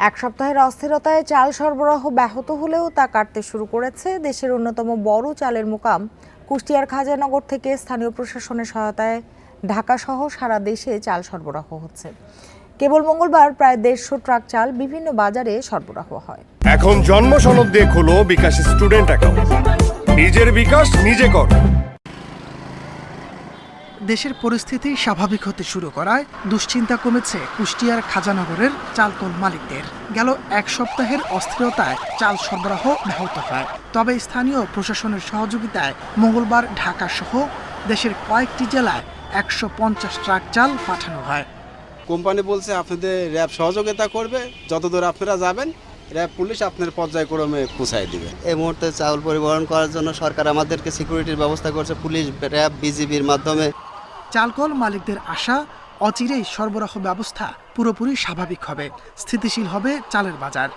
এক সপ্তাহের অস্থিরতায় চাল সরবরাহ ব্যাহত হলেও তা কাটতে শুরু করেছে দেশের অন্যতম বড় চালের মোকাম কুষ্টিয়ার খাজানগর থেকে স্থানীয় প্রশাসনের সহায়তায় ঢাকাসহ সারা দেশে চাল সরবরাহ হচ্ছে। কেবল মঙ্গলবার প্রায় 150 ট্রাক চাল বিভিন্ন বাজারে সরবরাহ হয়। এখন জন্ম সনদ দিয়ে খোলো বিকাশ স্টুডেন্ট অ্যাকাউন্ট। নিজের বিকাশ নিজে কর। দেশের পরিস্থিতি স্বাভাবিক হতে শুরু করায় দুশ্চিন্তা কমেছে কুষ্টিয়ার খাজানগরের চালকল মালিকদের। গেল এক সপ্তাহের অস্থিরতায় চাল সরবরাহ ব্যাহত হয়, তবে স্থানীয় প্রশাসনের সহযোগিতায় মঙ্গলবার ঢাকা সহ দেশের কয়েকটি জেলায় 150 ট্রাক চাল পাঠানো হয়। কোম্পানি বলছে আপনাদের র্যাব সহযোগিতা করবে, যতদূর আপনারা যাবেন র্যাব পুলিশ আপনার পর্যায়ক্রমে পৌঁছায় দিবে। এই মুহূর্তে চাউল পরিবহন করার জন্য সরকার আমাদেরকে সিকিউরিটির ব্যবস্থা করছে, পুলিশ, র্যাব, বিজিবির মাধ্যমে। চালকল মালিকদের আশা, অচিরেই সরবরাহ ব্যবস্থা পুরোপুরি স্বাভাবিক হবে, স্থিতিশীল হবে চালের বাজার।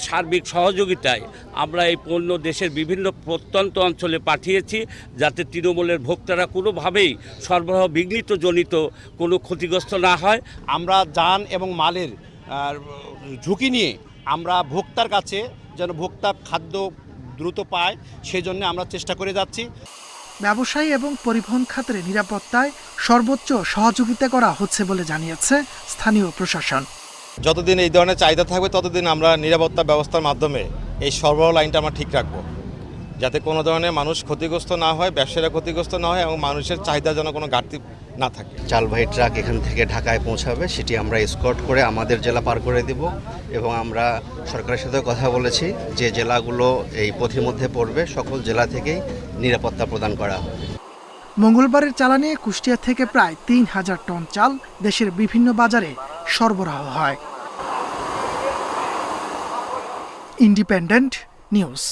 সার্বিক সহযোগিতায় আমরা এই পণ্য দেশের বিভিন্ন প্রত্যন্ত অঞ্চলে পাঠিয়েছি, যাতে তৃণমূলের ভোক্তারা কোনোভাবেই সরবরাহ বিঘ্নিত জনিত কোনো ক্ষতিগ্রস্ত না হয়। আমরা যান এবং মালের ঝুঁকি নিয়ে আমরা ভোক্তার কাছে যেন ভোক্তা খাদ্য দ্রুত পায়, সেজন্য আমরা চেষ্টা করে যাচ্ছি। ব্যবসায়ী এবং পরিবহন খাতের নিরাপত্তায় সর্বোচ্চ সহযোগিতা করা হচ্ছে বলে জানিয়েছে স্থানীয় প্রশাসন। যতদিন এই ধরনের চাহিদা থাকবে ততদিন আমরা নিরাপত্তা ব্যবস্থার মাধ্যমে এই সরবরাহ লাইনটা আমরা ঠিক রাখবো, যাতে কোনো ধরনের মানুষ ক্ষতিগ্রস্ত না হয়, ব্যবসায়ীরা ক্ষতিগ্রস্ত না হয় এবং মানুষের চাহিদা যেন কোনো ঘাটতি না থাকে। চালবাহী ট্রাক এখান থেকে ঢাকায় পৌঁছাবে, সেটি আমরা এসকর্ট করে আমাদের জেলা পার করে দিব এবং আমরা সরকারের সাথে কথা বলেছি যে জেলাগুলো এই পথের মধ্যে পড়বে সকল জেলা থেকেই নিরাপত্তা প্রদান করা হবে। মঙ্গলবারের চালানে কুষ্টিয়া থেকে প্রায় 3000 টন চাল দেশের বিভিন্ন বাজারে সরবরাহ হয়। Independent news.